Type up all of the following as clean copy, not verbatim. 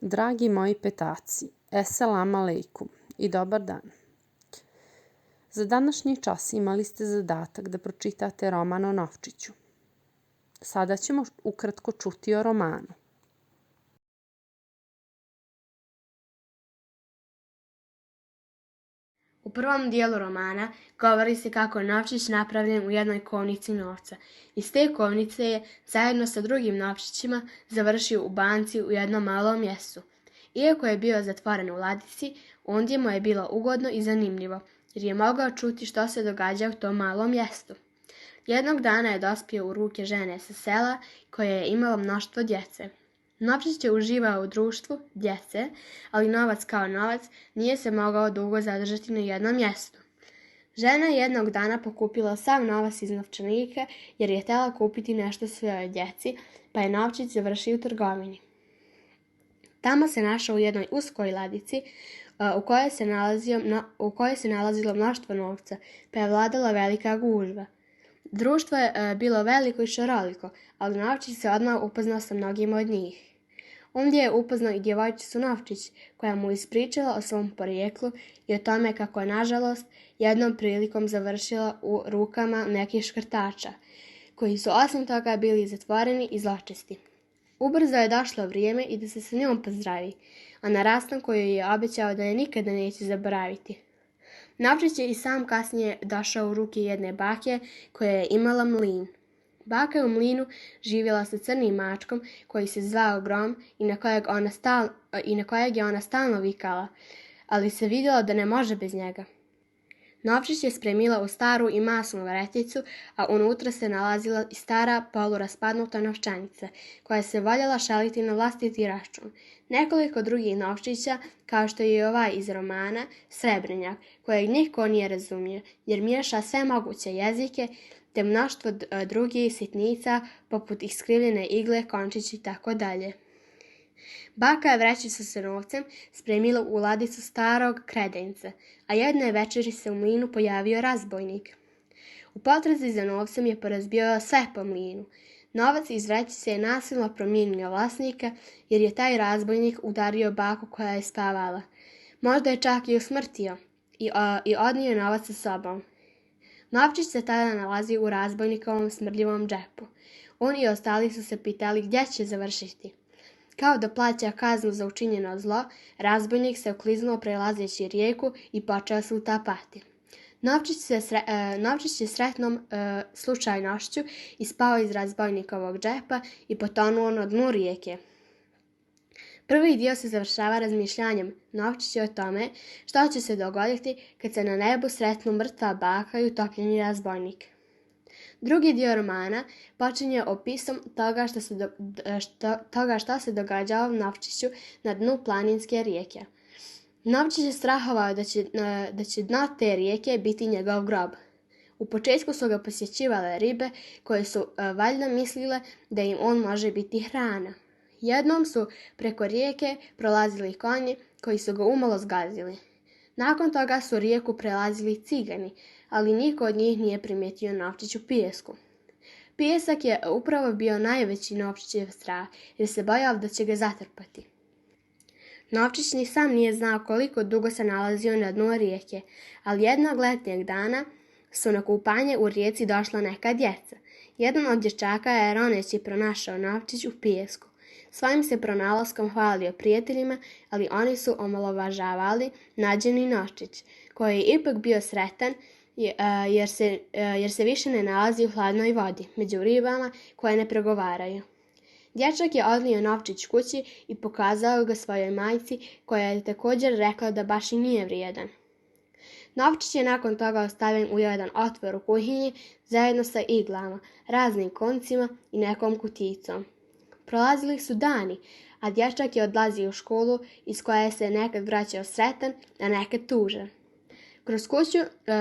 Dragi moji petaci, Esselamu alejkum i dobar dan. Za današnji čas imali ste zadatak da pročitate roman o Novčiću. Sada ćemo ukratko čuti o romanu. U prvom dijelu romana govori se kako je Novčić napravljen u jednoj kovnici novca. Iz te kovnice je, zajedno sa drugim novčićima, završio u banci u jednom malom mjestu. Iako je bio zatvoren u ladici, ondje mu je bilo ugodno i zanimljivo, jer je mogao čuti što se događa u tom malom mjestu. Jednog dana je dospio u ruke žene sa sela koja je imala mnoštvo djece. Novčić je uživao u društvu djece, ali novac kao novac nije se mogao dugo zadržati na jednom mjestu. Žena je jednog dana pokupila sav novac iz novčanika jer je htjela kupiti nešto svojoj djeci, pa je Novčić završio u trgovini. Tamo se našao u jednoj uskoj ladici u kojoj se nalazilo mnoštvo novca, pa je vladala velika gužva. Društvo je bilo veliko i šaroliko, ali Novčić se odmah upoznao sa mnogima od njih. Ondje je upoznao i djevojčicu Novčić, koja mu ispričala o svom porijeklu i o tome kako je, nažalost, jednom prilikom završila u rukama nekih škrtača, koji su osim toga bili zatvoreni i zločesti. Ubrzo je došlo vrijeme i da se sa njom pozdravi, a na rastanku joj je obećao da je nikada neće zaboraviti. Novčić je i sam kasnije došao u ruke jedne bake koja je imala mlin. Baka je u mlinu živjela sa crnim mačkom koji se zvao Grom i na kojeg je ona stalno vikala, ali se vidjelo da ne može bez njega. Novčić je spremila u staru i masnu vrećicu, a unutra se nalazila i stara poluraspadnuta novčanica, koja se voljela šaliti na vlastiti račun. Nekoliko drugih novčića, kao što je i ovaj iz romana, Srebrnjak, kojeg niko nije razumio, jer miješa sve moguće jezike, te mnoštvo drugih sitnica, poput iskrivljene igle, končići i tako dalje. Baka je vrećicu sa novcem spremila u ladicu starog kredenca, a jedne večeri se u mlinu pojavio razbojnik. U potrazi za novcem je porazbijao sve po mlinu. Novac iz vrećice je nasilno promijenio vlasnika, jer je taj razbojnik udario baku koja je spavala. Možda je čak i usmrtio i odnio novac sa sobom. Novčić se tada nalazi u razbojnikovom smrdljivom džepu. On i ostali su se pitali gdje će završiti. Kao da plaća kaznu za učinjeno zlo, razbojnik se ukliznuo prelazeći rijeku i počeo se utapati. Novčić je sretnom slučajnošću ispao iz razbojnikovog džepa i potonuo na dnu rijeke. Prvi dio se završava razmišljanjem Novčića o tome što će se dogoditi kad se na nebu sretnu mrtva baka i utopljeni razbojnik. Drugi dio romana počinje opisom toga što se događalo Novčiću na dnu planinske rijeke. Novčić je strahovao da će dno te rijeke biti njegov grob. U početku su ga posjećivale ribe koje su valjda mislile da im on može biti hrana. Jednom su preko rijeke prolazili konji koji su ga umalo zgazili. Nakon toga su rijeku prelazili cigani, ali niko od njih nije primijetio Novčiću pijesku. Pijesak je upravo bio najveći Novčićev strah, jer se bojao da će ga zatrpati. Novčić ni sam nije znao koliko dugo se nalazio na dnu rijeke, ali jednog letnjeg dana su na kupanje u rijeci došla neka djeca. Jedan od dječaka je roneći pronašao Novčić u pijesku. Svojim se pronalaskom hvalio prijateljima, ali oni su omalovažavali nađeni Novčić, koji je ipak bio sretan jer se više ne nalazi u hladnoj vodi, među ribama koje ne progovaraju. Dječak je odnio Novčić kući i pokazao ga svojoj majci, koja je također rekla da baš i nije vrijedan. Novčić je nakon toga ostavljen u jedan otvor u kuhinji zajedno sa iglama, raznim koncima i nekom kuticom. Prolazili su dani, a dječak je odlazio u školu iz koje se nekad vraćao sretan, a nekad tužan. Kroz kuću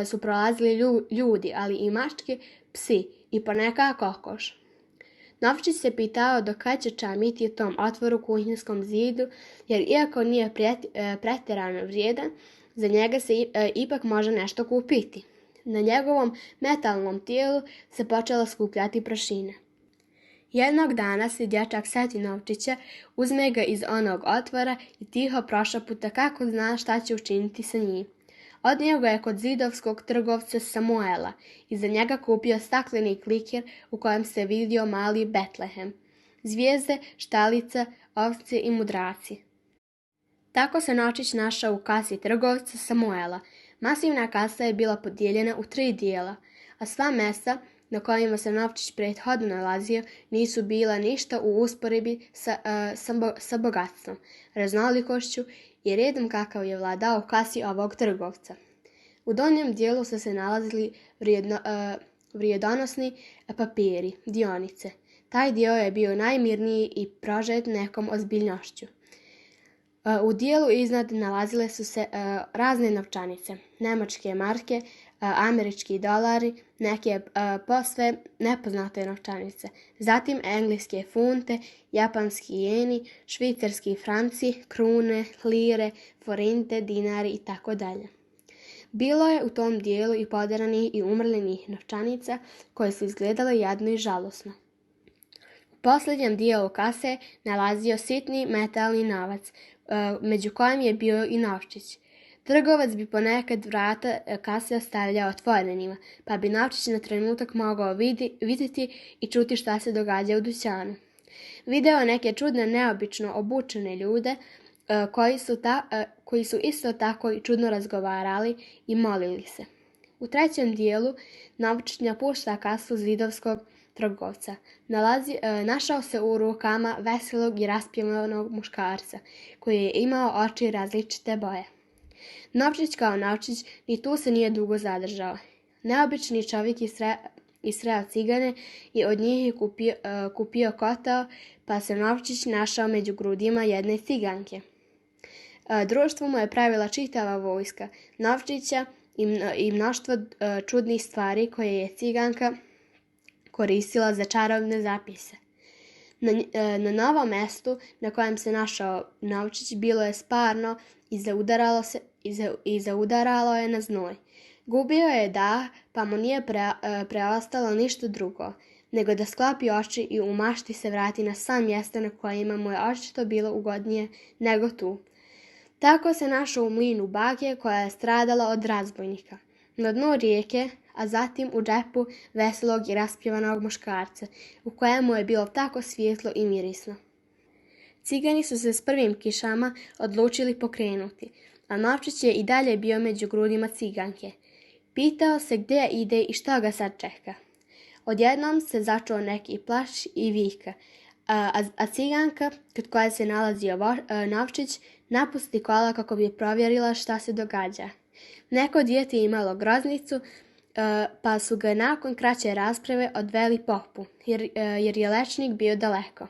su prolazili ljudi, ali i mačke, psi i ponekad kokoš. Novčić se pitao do kad će čamiti u tom otvoru kuhinjskom zidu, jer iako nije pretjerano vrijedan, za njega se ipak može nešto kupiti. Na njegovom metalnom tijelu se počela skupljati prašina. Jednog dana se dječak seti novčića, uzme ga iz onog otvora i tiho prošaputa kako zna šta će učiniti sa njim. Odnio ga je kod zidovskog trgovca Samuela i za njega kupio stakleni kliker u kojem se vidio mali Betlehem, zvijezde, štalica, ovce i mudraci. Tako se novčić našao u kasi trgovca Samuela. Masivna kasa je bila podijeljena u 3 dijela, a sva mesta na kojima se novčić prethodno nalazio nisu bila ništa u usporedbi sa bogatstvom, raznolikošću i redom kakav je vladao u kasi ovog trgovca. U donjem dijelu su se nalazili vrijedonosni papiri, dionice. Taj dio je bio najmirniji i prožet nekom ozbiljnošću. U dijelu iznad nalazile su se razne novčanice, nemačke marke, američki dolari, neke posve nepoznate novčanice, zatim engleske funte, japanski jeni, švicarski franci, krune, lire, forinte, dinari itd. Bilo je u tom dijelu i poderanih i umrljenih novčanica koje su izgledale jadno i žalosno. U posljednjem dijelu kase nalazio sitni metalni novac, među kojim je bio i novčić. Trgovac bi ponekad vrata kase ostavljao otvorenima, pa bi novčić na trenutak mogao vidjeti i čuti šta se događa u dućanu. Video neke čudne, neobično obučene ljude koji su isto tako i čudno razgovarali i molili se. U 3. dijelu novčić napušta kasu zidovskog trgovca. Našao se u rukama veselog i raspjevanog muškarca, koji je imao oči različite boje. Novčić kao novčić ni tu se nije dugo zadržao. Neobični čovjek je sreo cigane i od njih je kupio kotao, pa se novčić našao među grudima jedne ciganke. Društvo mu je pravila čitava vojska novčića i mnoštvo čudnih stvari koje je ciganka koristila za čarobne zapise. Na novom mestu na kojem se našao novčić bilo je sparno i zaudaralo je na znoj. Gubio je dah, pa mu nije preostalo ništa drugo, nego da sklopi oči i u mašti se vrati na sva mjesta na kojima mu je očito bilo ugodnije nego tu. Tako se našao u mlinu bake koja je stradala od razbojnika, na dnu rijeke, a zatim u džepu veselog i raspjevanog muškarca, u kojemu je bilo tako svjetlo i mirisno. Cigani su se s prvim kišama odlučili pokrenuti, a novčić je i dalje bio među grudima ciganke. Pitao se gdje ide i što ga sad čeka. Odjednom se začuo neki plač i vika, a ciganka, kod koje se nalazio novčić, napusti kola kako bi provjerila šta se događa. Neko dijete imalo groznicu, pa su ga nakon kraće rasprave odveli popu, jer je lečnik bio daleko.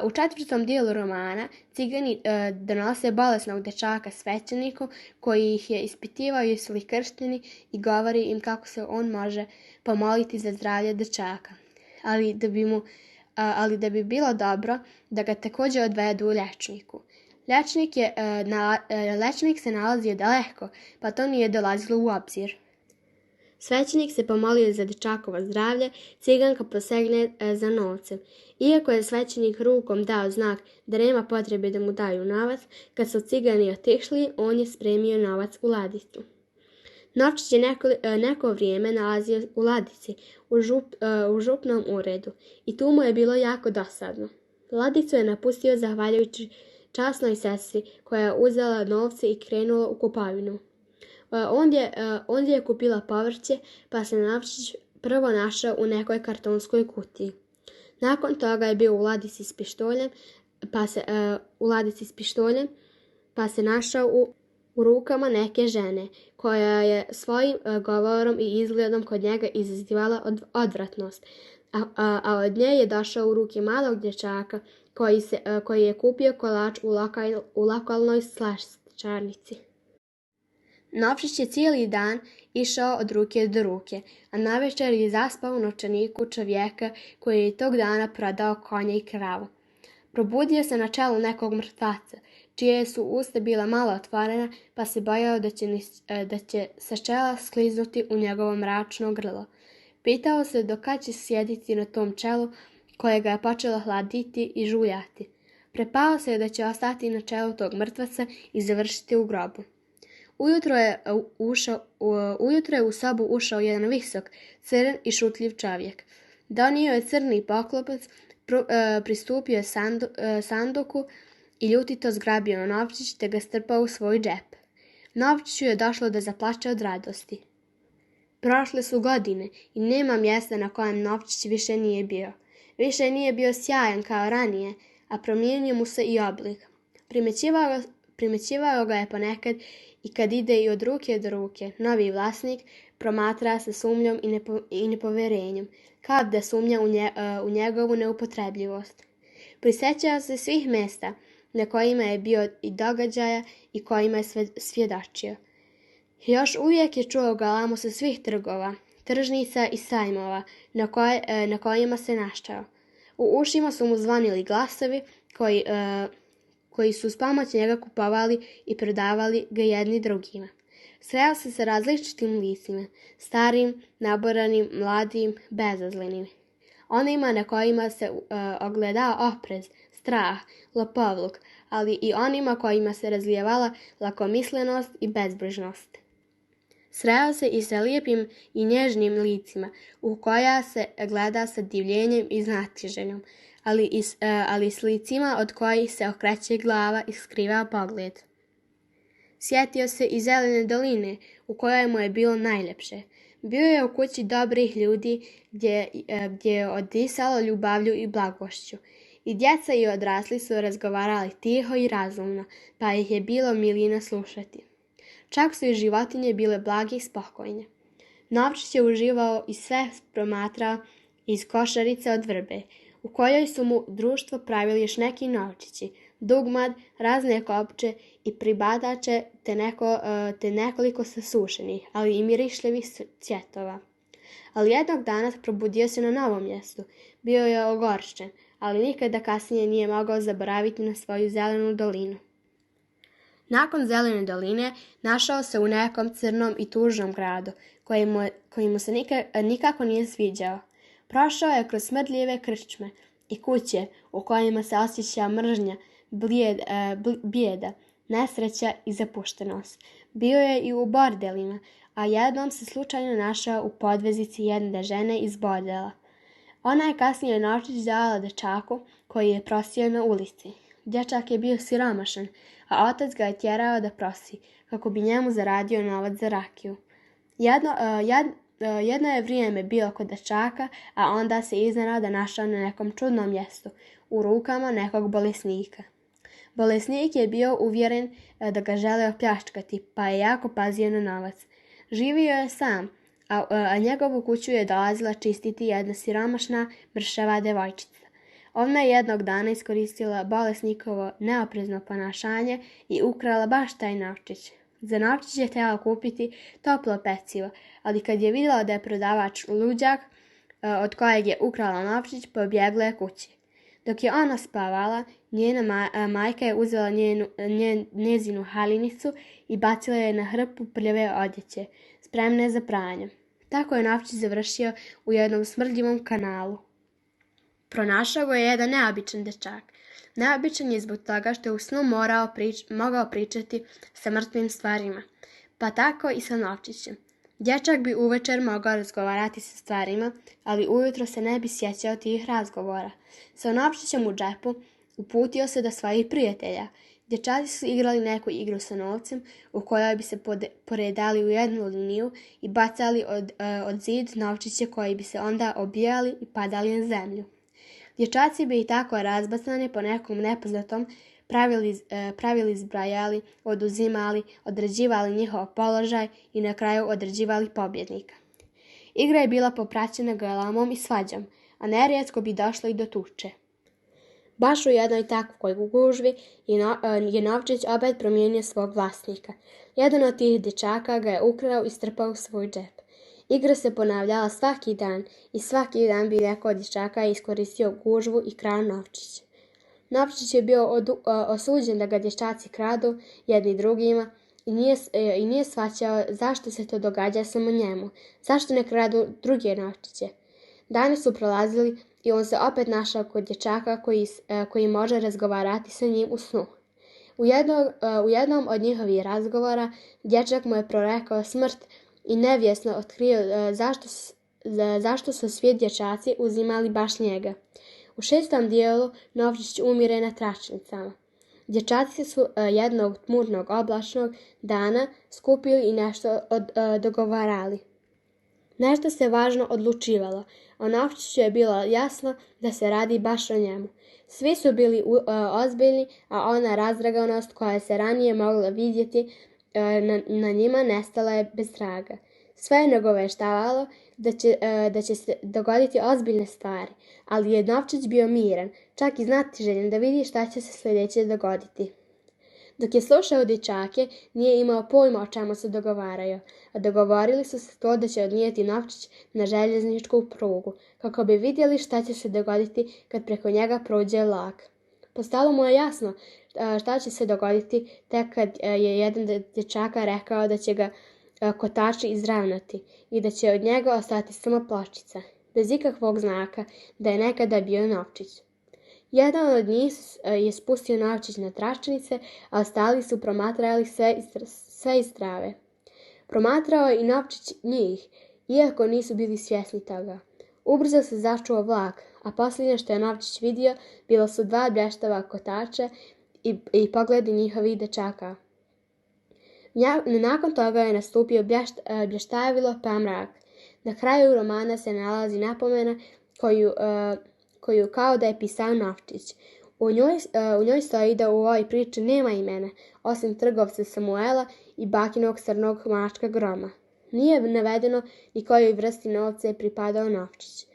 U 4. dijelu romana cigani donose bolesnog dječaka svećeniku koji ih je ispitivao jesu li kršteni i govori im kako se on može pomoliti za zdravlje dječaka. Ali da bi bilo dobro da ga također odvedu liječniku. Liječnik se nalazio daleko, pa to nije dolazilo u obzir. Svećenik se pomolio za dječakovo zdravlje, ciganka posegne za novcem. Iako je svećenik rukom dao znak da nema potrebe da mu daju novac, kad su cigani otišli, on je spremio novac u ladicu. Novčić je neko vrijeme nalazio u ladici, u župnom uredu, i tu mu je bilo jako dosadno. Ladicu je napustio zahvaljujući časnoj sestri koja je uzela novce i krenula u kupovinu. Ondje je kupila povrće, pa se novčić prvo našao u nekoj kartonskoj kutiji. Nakon toga je bio u ladici s pištoljem, pa se našao u rukama neke žene, koja je svojim govorom i izgledom kod njega izazivala odvratnost, a od nje je došao u ruke malog dječaka koji je kupio kolač u lokalnoj slaščičarnici. Novčić je cijeli dan išao od ruke do ruke, a navečer je zaspao u novčaniku čovjeka koji je tog dana prodao konje i kravu. Probudio se na čelu nekog mrtvaca, čije su usta bila malo otvorena, pa se bojao da će sa čela skliznuti u njegovo mračno grlo. Pitao se do kad će sjediti na tom čelu, koje ga je počelo hladiti i žuljati. Prepao se da će ostati na čelu tog mrtvaca i završiti u grobu. Ujutro je u sobu ušao jedan visok, crn i šutljiv čovjek. Donio je crni poklopac, pristupio je sanduku i ljutito zgrabio novčić te ga strpao u svoj džep. Novčiću je došlo da zaplače od radosti. Prošle su godine i nema mjesta na kojem novčić više nije bio. Više nije bio sjajan kao ranije, a promijenio mu se i oblik. Primećivao ga je ponekad i kad ide i od ruke do ruke. Novi vlasnik promatra sa sumnjom i nepoverenjem, kao da sumnja u njegovu neupotrebljivost. Prisjećao se svih mjesta na kojima je bio i događaja i kojima je svjedočio. Još uvijek je čuo galamu sa svih trgova, tržnica i sajmova na kojima se našao. U ušima su mu zvonili glasovi koji su s pomoć njega kupovali i prodavali ga jedni drugima. Sreo se sa različitim licima, starim, naboranim, mladim, bezazlenim. Onima na kojima se ogledao oprez, strah, lopovluk, ali i onima kojima se razlijevala lakomislenost i bezbrižnost. Sreo se i sa lijepim i nježnim licima, u koja se gleda sa divljenjem i znatiženjem, ali s licima od kojih se okreće glava i skriva pogled. Sjetio se i zelene doline, u kojoj mu je bilo najljepše. Bio je u kući dobrih ljudi, gdje je odisalo ljubavlju i blagošću. I djeca i odrasli su razgovarali tiho i razumno, pa ih je bilo milina slušati. Čak su i životinje bile blage i spokojne. Novčić je uživao i sve promatrao iz košarice od vrbe, u kojoj su mu društvo pravili još neki novčići, dugmad, razne kopče i pribadače te nekoliko sasušenih, ali i mirišljivih cvjetova. Ali jednog dana probudio se na novom mjestu. Bio je ogorčen, ali nikada kasnije nije mogao zaboraviti na svoju zelenu dolinu. Nakon zelene doline našao se u nekom crnom i tužnom gradu, koji mu se nikako nije sviđao. Prošao je kroz smrdljive krčme i kuće u kojima se osjeća mržnja, bijeda, nesreća i zapuštenost. Bio je i u bordelima, a jednom se slučajno našao u podvezici jedne žene iz bordela. Ona je kasnije novčić dala dečaku koji je prosio na ulici. Dječak je bio siromašan, a otac ga je tjerao da prosi, kako bi njemu zaradio novac za rakiju. Jedno je vrijeme bio kod dečaka, a onda se iznenada našao na nekom čudnom mjestu, u rukama nekog bolesnika. Bolesnik je bio uvjeren da ga žele opljačkati, pa je jako pazio na novac. Živio je sam, a njegovu kuću je dolazila čistiti jedna siromašna, mršava devojčica. Ona je jednog dana iskoristila bolesnikovo neoprezno ponašanje i ukrala baš taj novčić. Za novčić je htjela kupiti toplo pecivo, ali kad je vidjela da je prodavač luđak od kojeg je ukrala novčić, pobjegla je kući. Dok je ona spavala, njena majka je uzela njezinu haljinicu i bacila je na hrpu prljave odjeće, spremne za pranje. Tako je novčić završio u jednom smrdljivom kanalu. Pronašao ga je jedan neobičan dečak. Neobičan je zbog toga što je u snu mogao pričati sa mrtvim stvarima, pa tako i sa novčićem. Dječak bi uvečer mogao razgovarati sa stvarima, ali ujutro se ne bi sjećao tih razgovora. Sa novčićem u džepu uputio se do svojih prijatelja. Dječaci su igrali neku igru sa novcem u kojoj bi se poredali u jednu liniju i bacali od zid novčiće koji bi se onda obijali i padali na zemlju. Dječaci bi i tako razbacani po nekom nepoznatom pravili zbrajali, oduzimali, određivali njihov položaj i na kraju određivali pobjednika. Igra je bila popraćena galamom i svađom, a nerijetko bi došlo i do tuče. Baš u jednoj takvoj gužvi je novčić opet promijenio svog vlasnika. Jedan od tih dječaka ga je ukrao i strpao u svoj džep. Igra se ponavljala svaki dan i svaki dan bi neko od dječaka iskoristio gužvu i krao novčić. Novčić je bio osuđen da ga dječaci kradu jedni drugima i nije shvaćao zašto se to događa samo njemu, zašto ne kradu druge novčiće. Dani su prolazili, i on se opet našao kod dječaka koji može razgovarati sa njim u snu. U jednom od njihovih razgovora dječak mu je prorekao smrt i nevjesno otkrio zašto su svi dječaci uzimali baš njega. U 6. dijelu Novčić umire na tračnicama. Dječaci su jednog tmurnog oblačnog dana skupili i nešto dogovarali. Nešto se važno odlučivalo, a Novčiću je bilo jasno da se radi baš o njemu. Svi su bili ozbiljni, a ona razdraganost koja se ranije mogla vidjeti na njima nestala je bez traga. Sve je nagoveštavalo da će se dogoditi ozbiljne stvari, ali je Novčić bio miran, čak i znatiželjan da vidi šta će se sljedeće dogoditi. Dok je slušao dječake, nije imao pojma o čemu se dogovaraju, a dogovorili su se to da će odnijeti Novčić na željezničku prugu, kako bi vidjeli šta će se dogoditi kad preko njega prođe vlak. Postalo mu je jasno šta će se dogoditi tek kad je jedan od dječaka rekao da će ga kotači izravnati i da će od njega ostati samo pločica, bez ikakvog znaka da je nekada bio Novčić. Jedan od njih je spustio Novčić na tračnice, a ostali su promatrali sve iz trave. Promatrao je i Novčić njih, iako nisu bili svjesni toga. Ubrzo se začuo vlak, a posljednje što je Novčić vidio bilo su 2 blještava kotača i pogledi njihovih dječaka. Nakon toga je nastupio blještavilo pa mrak. Na kraju romana se nalazi napomena koju kao da je pisao Novčić. U njoj stoji da u ovoj priči nema imena, osim trgovca Samuela i bakinog crnog mačka Groma. Nije navedeno ni kojoj vrsti novca je pripadao Novčić.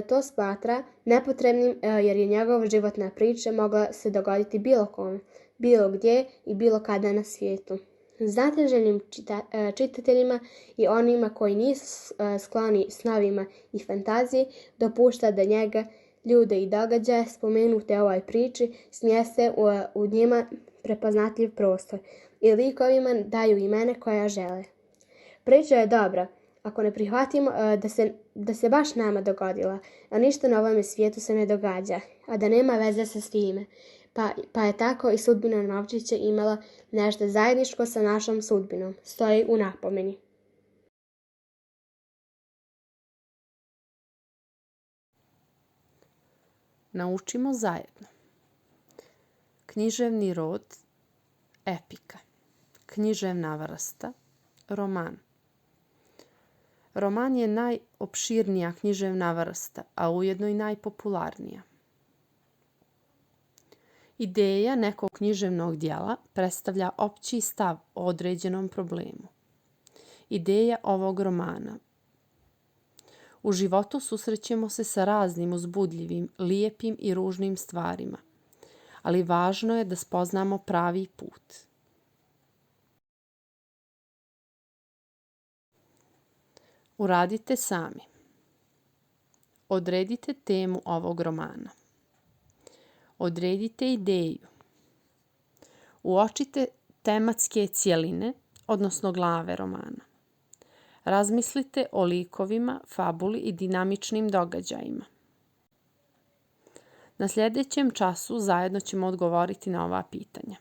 To smatra nepotrebnim jer je njegova životna priča mogla se dogoditi bilo kome, bilo gdje i bilo kada na svijetu. Znatiželjnim čitateljima i onima koji nisu skloni snovima i fantaziji dopušta da njega, ljude i događaje spomenute u ovoj priči smjeste u njima prepoznatljiv prostor i likovima daju imena koja žele. Priča je dobra ako ne prihvatimo da se baš nama dogodila, a ništa na ovome svijetu se ne događa, a da nema veze sa svime. Pa je tako i sudbina Novčića imala nešto zajedničko sa našom sudbinom, stoji u napomeni. Naučimo zajedno. Književni rod, epika. Književna vrsta, roman. Roman je najopširnija književna vrsta, a ujedno i najpopularnija. Ideja nekog književnog djela predstavlja opći stav o određenom problemu. Ideja ovog romana. U životu susrećemo se sa raznim uzbudljivim, lijepim i ružnim stvarima, ali važno je da spoznamo pravi put. Uradite sami. Odredite temu ovog romana. Odredite ideju. Uočite tematske cjeline, odnosno glave romana. Razmislite o likovima, fabuli i dinamičnim događajima. Na sljedećem času zajedno ćemo odgovoriti na ova pitanja.